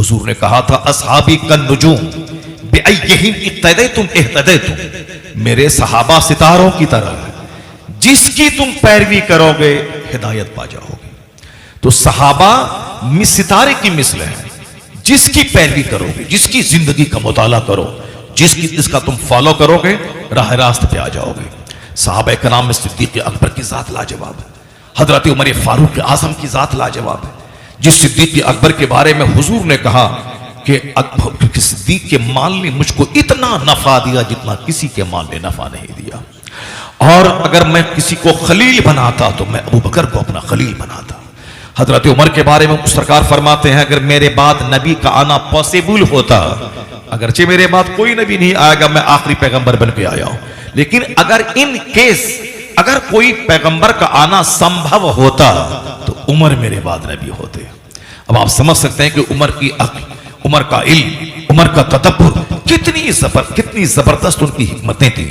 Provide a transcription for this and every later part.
हुजूर ने कहा था अस्हाबी कन नुजूम बिअय्यिहिम इक्तदैतुम इह्तदैतुम, मेरे सहाबा सितारों की तरह है, जिसकी तुम पैरवी करोगे हिदायत पा जाओगे। तो सहाबा सितारे की मिसल है, जिसकी पैरवी करोगे, जिसकी जिंदगी का मुताला करो, जिसका तुम फॉलो करोगे राह रास्त पे आ जाओगे। सहाबा कराम में सिद्दीक़ अकबर की जात लाजवाब है, हजरत उमर फारूक आजम की जात लाजवाब है। जिस सिद्दीक़ अकबर के बारे में हुजूर ने कहा कि सिद्दीक़ के माल ने मुझको इतना नफा दिया जितना किसी के माल ने नफा नहीं दिया, और अगर मैं किसी को खलील बनाता तो मैं अबू बकर को अपना खलील बनाता। हजरत उमर के बारे में सरकार फरमाते हैं अगर मेरे बाद नबी का आना पॉसिबल होता, अगरचे मेरे बाद कोई नबी नहीं आएगा, मैं आखिरी पैगंबर बन के आया हूं, लेकिन अगर इन केस अगर कोई पैगंबर का आना संभव होता तो उमर मेरे बाद नबी होते। अब आप समझ सकते हैं कि उमर की अक्ल, उमर का इल्म, उमर का तदब्बुर कितनी जबरदस्त उनकी हिकमतें थी।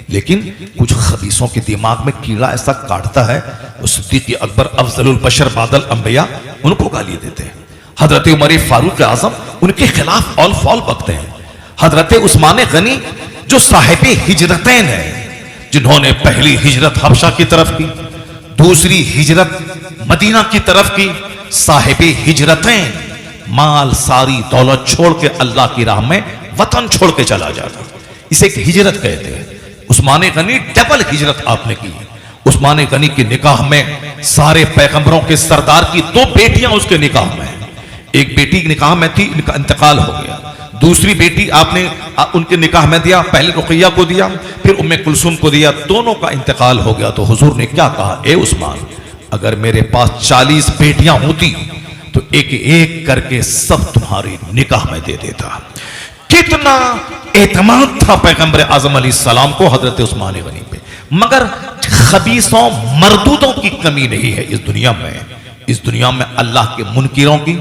लेकिन कुछ खबीसों के दिमाग में कीड़ा ऐसा काटता है, वो सिद्दीक़ अकबर अफजलुल बशर बादल अंबिया उनको गाली देते हैं। हजरत उमर फारूक आजम उनके खिलाफ ऑल फॉल बकते हैं। हजरत उस्मान गनी जो साहिबे हिजरतैन है, जिन्होंने पहली हिजरत हबशा की तरफ की, दूसरी हिजरत मदीना की तरफ की, साहिबे हिजरतैन, माल सारी दौलत छोड़ के अल्लाह की राह में वतन छोड़ के चला जाना, इसे एक हिजरत कहते हैं। उस्मान गनी डबल हिजरत आपने की। उस्मान गनी के निकाह में सारे पैगंबरों के सरदार की 2 बेटियां उसके निकाह में, एक बेटी निकाह में थी, इनका इंतकाल हो गया, दूसरी बेटी आपने उनके निकाह में दिया, पहले रुकैया को दिया, फिर उम्मे कुलसुम को दिया, दोनों का इंतकाल हो गया। तो हुजूर ने क्या कहा, ए उस्मान, अगर मेरे पास 40 बेटियां होती तो एक एक करके सब तुम्हारी निकाह में दे देता। कितना एतमाद था पैगंबर आजम अलैहिस्सलाम को हजरत उस्मान गनी पे। मगर खबीसों मरदूदों की कमी नहीं है इस दुनिया में। इस दुनिया में अल्लाह के मुनकिरों की,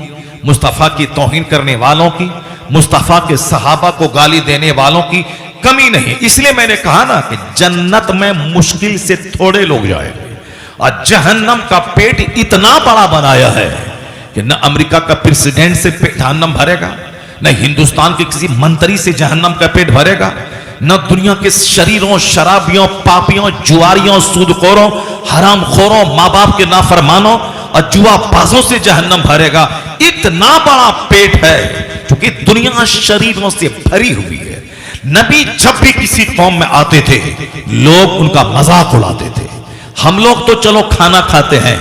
मुस्तफ़ा की तौहीन करने वालों की, मुस्तफ़ा के सहाबा को गाली देने वालों की कमी नहीं। इसलिए मैंने कहा ना कि जन्नत में मुश्किल से थोड़े लोग जाएंगे, और जहन्नम का पेट इतना बड़ा बनाया है कि न अमेरिका का प्रेसिडेंट से जहन्नम भरेगा, न हिंदुस्तान के किसी मंत्री से जहन्नम का पेट भरेगा, न दुनिया के शरीरों, शराबियों, पापियों, जुआरियों, सूदखोरों, हरामखोरों, माँ बाप के नाफरमानों और जुआ बाजों से जहन्नम भरेगा। इतना बड़ा पेट है क्योंकि दुनिया शरीरों से भरी हुई है। नबी जब भी किसी कौम में आते थे लोग उनका मजाक उड़ाते थे। हम लोग तो चलो खाना खाते हैं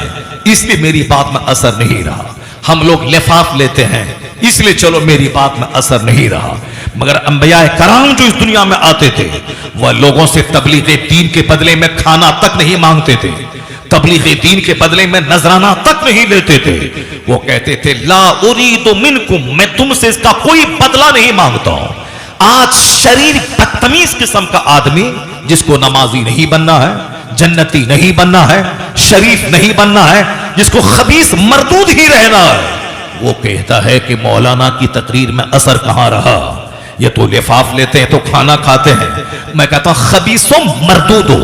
इसलिए मेरी बात में असर नहीं रहा, हम लोग लिफाफ लेते हैं इसलिए चलो मेरी बात में असर नहीं रहा। मगर अंबिया कराम जो इस दुनिया में आते थे वह लोगों से तबलीग दीन के बदले में खाना तक नहीं मांगते थे, तबलीग दीन के बदले में नजराना तक नहीं लेते थे। वो कहते थे ला उरीदु मिनकुम, मैं तुमसे इसका कोई बदला नहीं मांगता हूं। आज शरीर बदतमीज किस्म का आदमी जिसको नमाजी नहीं बनना है, जन्नती नहीं बनना है, शरीफ नहीं बनना है, जिसको खबीस मरदूद ही रहना है, वो कहता है कि मौलाना की तकरीर में असर कहां रहा, ये तो लिफाफ लेते हैं तो खाना खाते हैं। मैं कहता हूं खबीसों मरदूदो,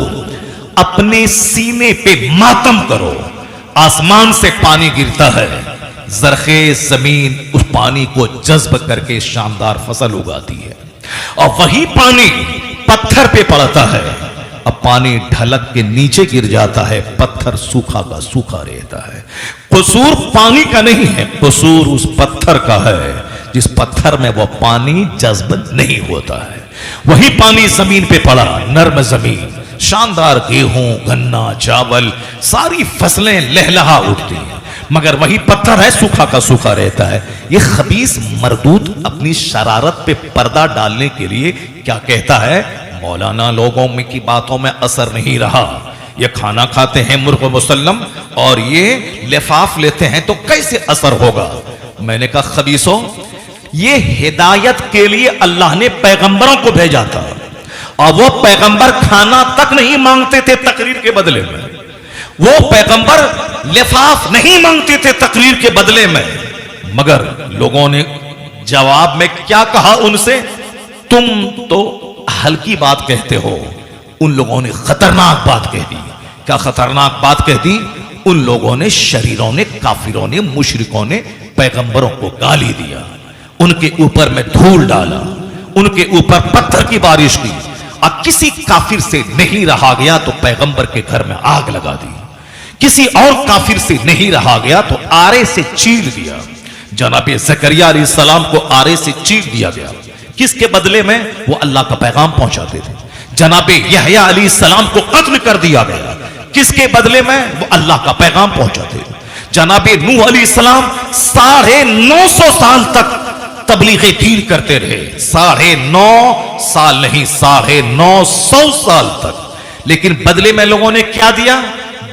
अपने सीने पे मातम करो। आसमान से पानी गिरता है, जरखेज जमीन उस पानी को जज्ब करके शानदार फसल उगाती है, और वही पानी पत्थर पे पड़ता है। अब पानी ढलक के नीचे गिर जाता है, पत्थर सूखा का सूखा रहता है। कसूर पानी का नहीं है, कसूर उस पत्थर का है जिस पत्थर में वो पानी जज्ब नहीं होता है। वही पानी जमीन पे पड़ा, नर्म जमीन, शानदार गेहूं, गन्ना, चावल, सारी फसलें लहलहा उठती हैं, मगर वही पत्थर है सूखा का सूखा रहता है। ये खबीस मरदूद अपनी शरारत पे पर्दा डालने के लिए क्या कहता है, मौलाना लोगों में की बातों में असर नहीं रहा, ये खाना खाते हैं मुर्ग मुसल्लम और ये लिफाफ लेते हैं तो कैसे असर होगा। मैंने कहा खबीसों, ये हिदायत के लिए अल्लाह ने पैगंबरों को भेजा था, और वो पैगंबर खाना तक नहीं मांगते थे तकरीर के बदले में, वो पैगंबर लिफाफ नहीं मांगते थे तकरीर के बदले में। मगर लोगों ने जवाब में क्या कहा उनसे, तुम तो हल्की बात कहते हो। उन लोगों ने खतरनाक बात कह दी। क्या खतरनाक बात कह दी? उन लोगों ने, शरीरों ने, काफिरों ने, मुशरिकों ने पैगंबरों को गाली दिया। उनके ऊपर मैं धूल डाला, उनके ऊपर पत्थर की बारिश की, और किसी काफिर से नहीं रहा गया तो पैगंबर के घर में आग लगा दी। किसी और काफिर से नहीं रहा गया तो आरे से चीर दिया। जनाबे ज़करिया अलैहिस्सलाम को आरे से चीर दिया गया। किसके बदले में? वो अल्लाह का पैगाम पहुंचाते थे। जनाबे यहया अलैहिस्सलाम को कत्ल कर दिया गया। किसके बदले में? वो अल्लाह का पैगाम पहुंचाते थे। जनाबे नूह अलैहिस्सलाम 950 साल तक तबलीग दीन करते रहे। 9.5 साल नहीं, 950 साल तक। लेकिन बदले में लोगों ने क्या दिया?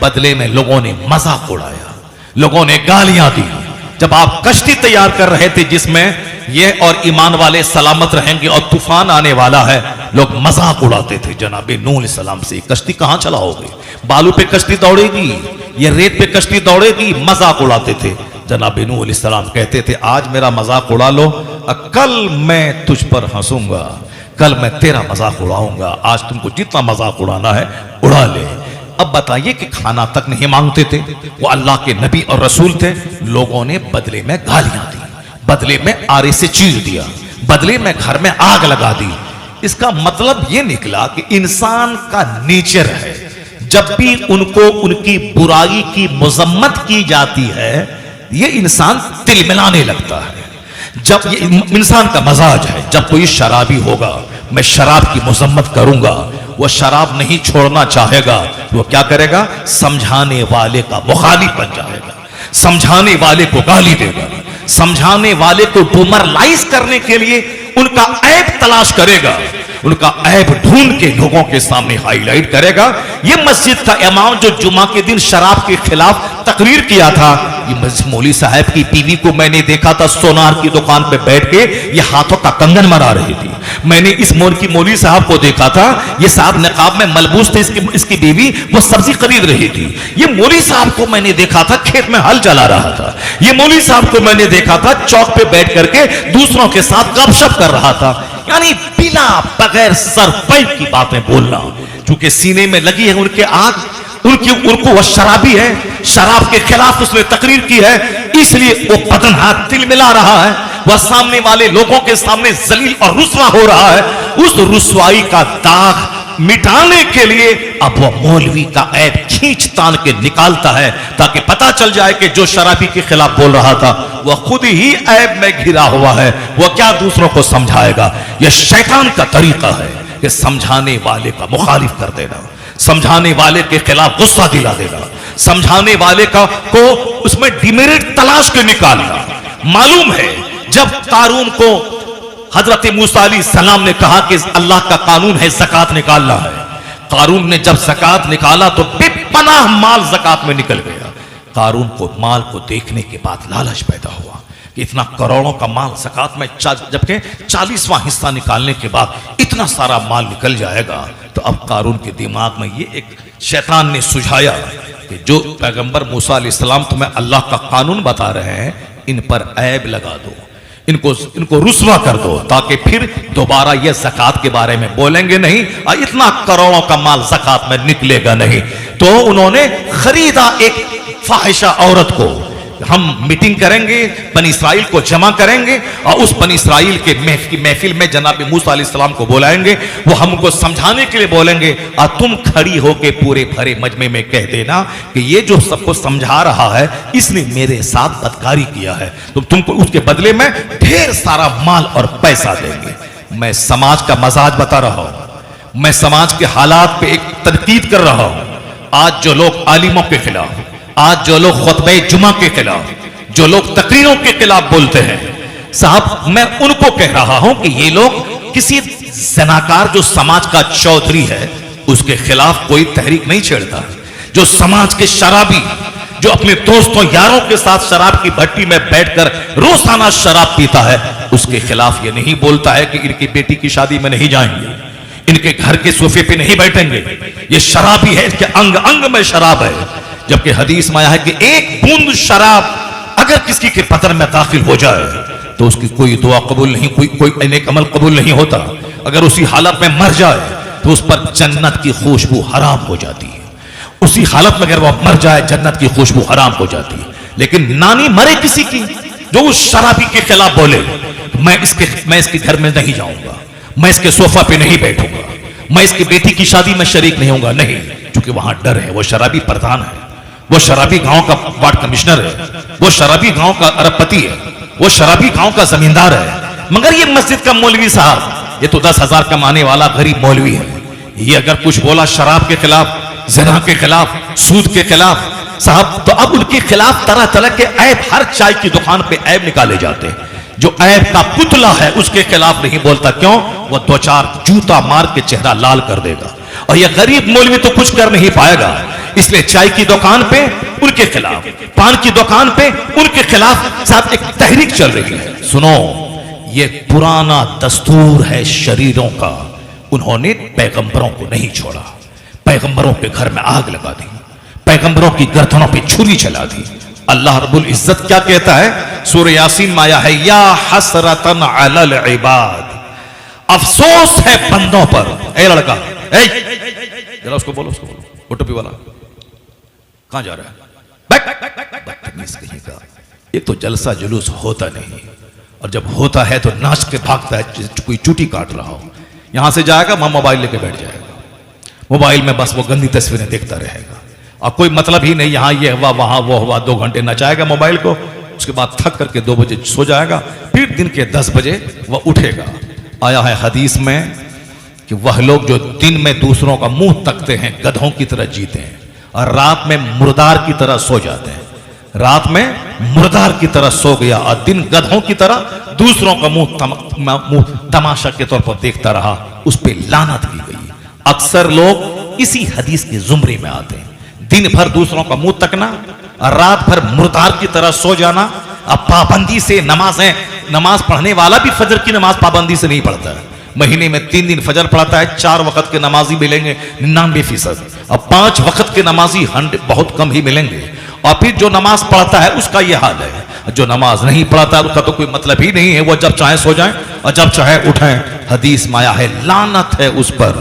बदले में लोगों ने मजाक उड़ाया, लोगों ने गालियां दी। जब आप कश्ती तैयार कर रहे थे जिसमें ये और ईमान वाले सलामत रहेंगे और तूफान आने वाला है, लोग मजाक उड़ाते थे जनाबे नूह अलैहिस्सलाम से। कश्ती कहां चलाओगे? बालू पे कश्ती दौड़ेगी, ये रेत पे कश्ती दौड़ेगी? मजाक उड़ाते थे। जनाबे नूह अलैहिस्सलाम कहते थे आज मेरा मजाक उड़ा लो, कल मैं तुझ पर हंसूंगा, कल मैं तेरा मजाक उड़ाऊंगा। आज तुमको जितना मजाक उड़ाना है उड़ा ले। अब बताइए कि खाना तक नहीं मांगते थे, वो अल्लाह के नबी और रसूल थे। लोगों ने बदले में गालियां दी, बदले में आरे से चीर दिया, बदले में घर में आग लगा दी। इसका मतलब यह निकला कि इंसान का नेचर है, जब भी उनको उनकी बुराई की मजम्मत की जाती है, यह इंसान तिलमिलाने लगता है। जब ये इंसान का मजाज है, जब कोई शराबी होगा, मैं शराब की मजम्मत करूंगा, वो शराब नहीं छोड़ना चाहेगा, वो क्या करेगा? समझाने वाले का मुखालिफ बन जाएगा, समझाने वाले को गाली देगा, समझाने वाले को डिमोरलाइज करने के लिए उनका ऐब तलाश करेगा, उनका ऐब ढूंढ के लोगों के सामने हाईलाइट करेगा। ये मस्जिद का इमाम जो जुमा के दिन शराब के खिलाफ तकरीर किया था, ये मौलवी साहब की बीवी को मैंने देखा था सोनार की दुकान पे बैठ के ये हाथों का कंगन मरा रही थी। मैंने इस मौलवी साहब को देखा था, ये साहब निकाब में मलबूस थे, इसकी बीवी वो सब्जी खरीद रही थी। ये मौलवी साहब को मैंने देखा था खेत में हल चला रहा था। ये मौलवी साहब को मैंने देखा था चौक पे बैठ करके दूसरों के साथ गपशप कर रहा था। यानी बिना बगैर सर पैर की बातें बोलना, क्योंकि सीने में लगी है उनके आग, उनको वह शराबी है, शराब के खिलाफ उसने तकरीर की है, इसलिए वो बदन हाथ तिल मिला रहा है। वह सामने वाले लोगों के सामने जलील और रुस्वा हो रहा है। उस रुस्वाई का दाग मिटाने के लिए अब वह मौलवी का ऐब खींच तान के निकालता है, ताकि पता चल जाए कि जो शराबी के खिलाफ बोल रहा था वह खुद ही ऐब में घिरा हुआ है, वह क्या दूसरों को समझाएगा। यह शैतान का तरीका है कि समझाने वाले का मुखालिफ कर देना, समझाने वाले के खिलाफ गुस्सा दिला देना, समझाने वाले को उसमें डिमेरिट तलाश के निकालना। मालूम है जब कारून को हजरत मूसा अलैहिस्सलाम ने कहा कि अल्लाह का कानून है ज़कात निकालना है, कारून ने जब ज़कात निकाला तो बेपनाह माल ज़कात में निकल गया। कारून को माल को देखने के बाद लालच पैदा हुआ कि इतना करोड़ों का माल ज़कात में, जबकि 40वां हिस्सा निकालने के बाद इतना सारा माल निकल जाएगा। तो अब कारून के दिमाग में ये एक शैतान ने सुझाया कि जो पैगंबर मूसा अलैहिस्सलाम तुम्हें अल्लाह का कानून बता रहे हैं, इन पर ऐब लगा दो, इनको रुस्वा कर दो, ताकि फिर दोबारा ये ज़कात के बारे में बोलेंगे नहीं और इतना करोड़ों का माल ज़कात में निकलेगा नहीं। तो उन्होंने खरीदा एक फाहिशा औरत को, हम मीटिंग करेंगे, बनी इसराइल को जमा करेंगे और उस बनी इसराइल के महफिल में जनाब मूसा अलैहिस्सलाम को बुलाएंगे, वो हमको समझाने के लिए बोलेंगे और तुम खड़ी होके पूरे भरे मजमे में कह देना कि ये जो सबको समझा रहा है इसने मेरे साथ बदकारी किया है, तो तुमको उसके बदले में ढेर सारा माल और पैसा देंगे। मैं समाज का मजाज बता रहा हूं, मैं समाज के हालात पे एक तनकीद कर रहा हूं। आज जो लोग आलिमों के खिलाफ, आज जो लोग खुतबे जुमा के खिलाफ, जो लोग तकरीरों के खिलाफ बोलते हैं, साहब मैं उनको कह रहा हूं कि ये लोग किसी जनाकार जो समाज का चौधरी है उसके खिलाफ कोई तहरीक नहीं छेड़ता। जो समाज के शराबी, जो अपने दोस्तों यारों के साथ शराब की भट्टी में बैठकर रोजाना शराब पीता है, उसके खिलाफ ये नहीं बोलता है कि इनकी बेटी की शादी में नहीं जाएंगे, इनके घर के सोफे पे नहीं बैठेंगे, ये शराबी है, इसके अंग अंग में शराब है। जबकि हदीस में आया है कि एक बूंद शराब अगर किसी के बदन में दाखिल हो जाए तो उसकी कोई दुआ कबूल नहीं, कोई नेक अमल कबूल नहीं होता। अगर उसी हालत में मर जाए तो उस पर जन्नत की खुशबू हराम हो जाती है। उसी हालत में अगर वह मर जाए जन्नत की खुशबू हराम हो जाती है। लेकिन नानी मरे किसी की जो उस शराबी के खिलाफ बोले, मैं इसके घर में नहीं जाऊंगा, मैं इसके सोफा पे नहीं बैठूंगा, मैं इसकी बेटी की शादी में शरीक नहीं होऊंगा, नहीं, क्योंकि वहां डर है। वो शराबी प्रधान है, वो शराबी गांव का वार्ड कमिश्नर है, वो शराबी गांव का अरबपति है, वो शराबी गांव का जमींदार है। मगर ये मस्जिद का मौलवी साहब, ये तो 10,000 कमाने वाला गरीब मौलवी है, ये अगर कुछ बोला शराब के खिलाफ, ज़िना के खिलाफ, सूद के खिलाफ साहब, तो अब उनके खिलाफ तरह तरह के ऐब, हर चाय की दुकान पे ऐब निकाले जाते हैं। जो ऐब का पुतला है उसके खिलाफ नहीं बोलता, क्यों? वो 2-4 जूता मार के चेहरा लाल कर देगा, और ये गरीब मौलवी तो कुछ कर नहीं पाएगा। इसलिए चाय की दुकान पे उनके खिलाफ, पान की दुकान पे उनके खिलाफ साहब एक तहरीक चल रही है। सुनो, ये पुराना दस्तूर है शरीरों का, उन्होंने पैगंबरों को नहीं छोड़ा, पैगंबरों के घर में आग लगा दी, पैगंबरों की गर्दनों पे छुरी चला दी। अल्लाह रब्बुल इज्जत क्या कहता है? सूरह यासीन में आया है, या हसरतन अलल इबाद, अफसोस है बंदों पर। ए लड़का, जरा उसको बोलो, वो टोपी वाला कहां जा रहा है? एक तो जलसा जुलूस होता नहीं, और जब होता है तो नाच के भागता है, कोई चूटी काट रहा हो, यहां से जाएगा वहां मोबाइल लेके बैठ जाएगा, मोबाइल में बस वो गंदी तस्वीरें देखता रहेगा, और कोई मतलब ही नहीं, यहां ये हुआ वहां वो हुआ, 2 घंटे नचाएगा मोबाइल को, उसके बाद थक करके 2 बजे सो जाएगा, फिर दिन के 10 बजे वह उठेगा। आया है हदीस में कि वह लोग जो दिन में दूसरों का मुंह तकते हैं गधों की तरह जीते हैं, और रात में मुर्दार की तरह सो जाते हैं। रात में मुर्दार की तरह सो गया और दिन गधों की तरह दूसरों का मुंह तमाशा के तौर पर देखता रहा, उस पर लानत की गई। अक्सर लोग इसी हदीस के जुमरे में आते हैं, दिन भर दूसरों का मुंह तकना और रात भर मुर्दार की तरह सो जाना। अब पाबंदी से नमाज पढ़ने वाला भी फजर की नमाज पाबंदी से नहीं पढ़ता है, महीने में 3 दिन फजर पढ़ता है, 4 वक्त के नमाजी मिलेंगे 99%, अब 5 वक्त के नमाजी बहुत कम ही मिलेंगे। और फिर जो नमाज पढ़ता है उसका यह हाल है, जो नमाज नहीं पढ़ता है उसका तो कोई मतलब ही नहीं है, वो जब चाहे सो जाए और जब चाहे उठें। हदीस में आया है, लानत है उस पर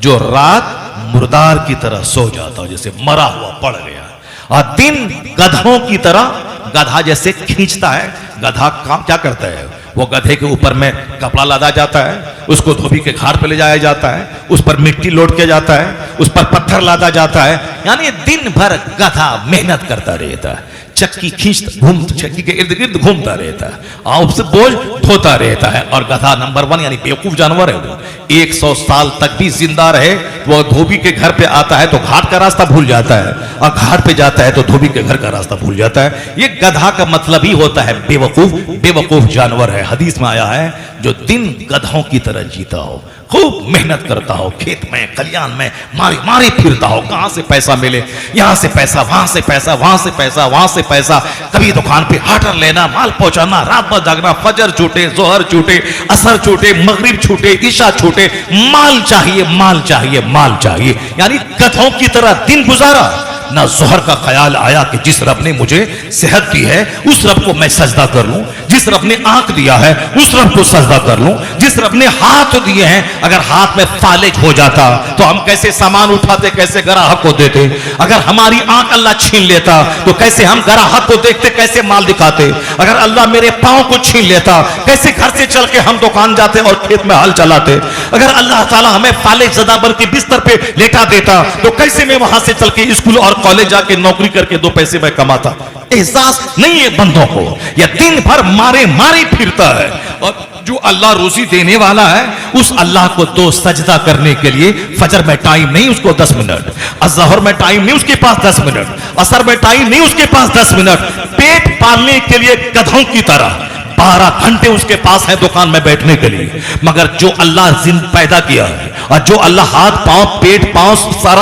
जो रात मुर्दार की तरह सो जाता हो, जैसे मरा हुआ पड़ गया, और दिन गधों की तरह, गधा जैसे खींचता है, गधा काम क्या करता है, वो गधे के ऊपर में कपड़ा लादा जाता है, उसको धोबी के घाट पे ले जाया जाता है, उस पर मिट्टी लोट के जाता है, उस पर पत्थर लादा जाता है, यानी दिन भर गधा मेहनत करता रहता है, चक्की चक्की के इर्द गिर्द घूमता रहता है, और उससे बोझ ढोता रहता है। और गधा नंबर 1 यानी बेवकूफ जानवर है, वो 100 साल तक भी जिंदा रहे, वो धोबी के घर पे आता है तो घाट का रास्ता भूल जाता है, और घाट पे जाता है तो धोबी के घर का रास्ता भूल जाता है। ये गधा का मतलब ही होता है बेवकूफ जानवर है। हदीस में आया है, जो दिन गधों की तरह जीता हो, खूब मेहनत करता हो, खेत में खलियान में मारे फिरता हो, कहां से पैसा मिले, यहां से पैसा, वहां से पैसा, वहां से पैसा, वहां से पैसा, कभी दुकान पे हाटर लेना, माल पहुंचाना, रात भर जागना, फजर छूटे, जोहर छूटे, असर छूटे, मगरिब छूटे, ईशा छूटे, माल चाहिए, माल चाहिए, माल चाहिए, यानी गधों की तरह दिन गुजारा। ना जोहर का ख्याल आया कि जिस रब ने मुझे सेहत दी है उस रब को मैं सजदा कर लूं, जिस रब ने आंख दिया है उस रब को सजदा कर लूं, जिस रब ने हाथ दिए हैं, अगर हाथ में फालिज हो जाता तो हम कैसे सामान उठाते, कैसे ग्राहक को देते, अगर हमारी आंख अल्लाह छीन लेता तो कैसे हम ग्राहक को देखते, कैसे माल दिखाते, अगर अल्लाह मेरे पांव को छीन लेता कैसे घर से चल के हम दुकान जाते और खेत में हल चलाते, अगर अल्लाह ताला हमें फालिज ज़दा बन के बिस्तर पे लेटा देता तो कैसे मैं वहां से चल के स्कूल और कॉलेज जाके नौकरी करके 2 पैसे मैं कमाता। एहसास नहीं है बंदों को, यह दिन भर मारे फिरता है, और जो अल्लाह रोजी देने वाला है उस अल्लाह को तो सजदा करने के लिए फजर में टाइम नहीं उसको 10 मिनट, अज़हर में टाइम नहीं उसके पास 10 मिनट, असर में टाइम नहीं उसके पास 10 मिनट, पेट पालने के लिए गधों की तरह 12 घंटे उसके पास है दुकान में बैठने के लिए। मगर जो अल्लाह जिन पैदा किया है और जो अल्लाह हाथ पांव पेट पांव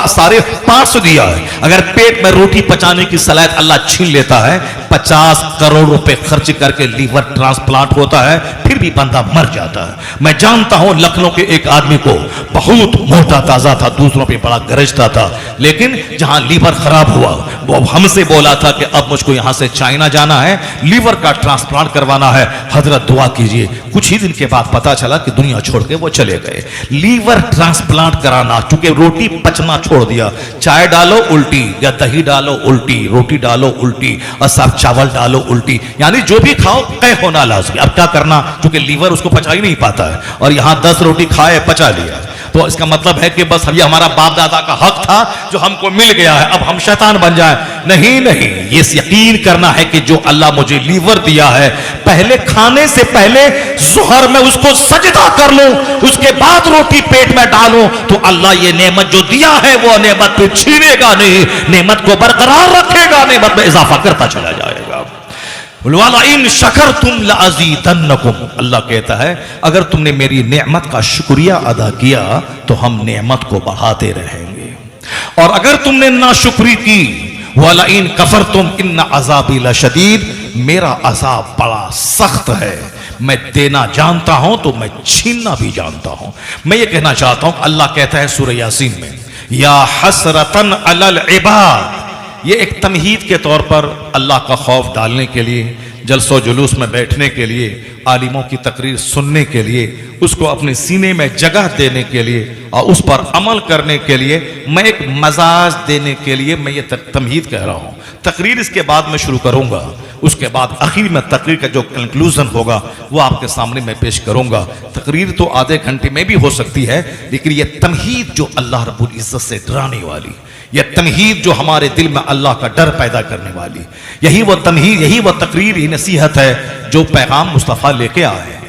सारे पार्ट्स दिया है, अगर पेट में रोटी पचाने की सलाहियत अल्लाह छीन लेता है, 50 करोड़ रुपए खर्च करके लीवर ट्रांसप्लांट होता है, फिर भी बंदा मर जाता है। मैं जानता हूं लखनऊ के एक आदमी को, बहुत मोटा ताजा था, दूसरों पे बड़ा गरजता था, लेकिन जहां लीवर खराब हुआ वो हमसे बोला था कि अब मुझको यहां से चाइना जाना है, लीवर का ट्रांसप्लांट करवाना है, हजरत दुआ कीजिए। कुछ ही दिन के बाद पता चला कि दुनिया छोड़ के वो चले गए। लीवर ट्रांसप्लांट कराना, चूंकि रोटी पचना छोड़ दिया, चाय डालो उल्टी, या दही डालो उल्टी, रोटी डालो उल्टी, और सब चावल डालो उल्टी, यानी जो भी खाओ तय होना लाजमी। अब क्या करना, चूंकि लीवर उसको पचा ही नहीं पाता है, और यहां 10 रोटी खाए पचा लिया, तो इसका मतलब है कि बस ये हमारा बाप दादा का हक था जो हमको मिल गया है, अब हम शैतान बन जाए। नहीं नहीं, ये यकीन करना है कि जो अल्लाह मुझे लीवर दिया है, पहले खाने से पहले ज़ोहर में उसको सजदा कर लूं, उसके बाद रोटी पेट में डालूं, तो अल्लाह ये नेमत जो दिया है वो नेमत फिर छीनेगा नहीं, नेमत को बरकरार रखेगा, नेमत में इजाफा करता चला जाएगा। इन शकर तुम लाज़ीदन्नकुम, अल्लाह कहता है अगर तुमने मेरी नेमत का शुक्रिया अदा किया तो हम नेमत को बढ़ाते रहेंगे, और अगर तुमने नाशुक्री की, वाला इन कफर तुम इन अज़ाबी लशदीद, मेरा अज़ाब बड़ा सख्त है, मैं देना जानता हूं तो मैं छीनना भी जानता हूं। मैं ये कहना चाहता हूं, अल्लाह कहता है सूरह यासीन में, या हसरतन अलल इबाद, ये एक तमहीद के तौर पर अल्लाह का खौफ डालने के लिए, जलसो जुलूस में बैठने के लिए, आलिमों की तकरीर सुनने के लिए, उसको अपने सीने में जगह देने के लिए और उस पर अमल करने के लिए, मैं एक मजाज देने के लिए मैं ये तमहीद कह रहा हूँ। तकरीर इसके बाद मैं शुरू करूँगा, उसके बाद आखिर में तकरीर का जो कंक्लूजन होगा वो आपके सामने मैं पेश करूँगा। तकरीर तो आधे घंटे में भी हो सकती है, लेकिन ये तमहीद जो अल्लाह रब्बुल इज़्ज़त से डराने वाली, यह तमहीद जो हमारे दिल में अल्लाह का डर पैदा करने वाली, यही वो तमहीद, यही वो तकरीर, ये नसीहत है जो पैगाम मुस्तफ़ा लेके आए।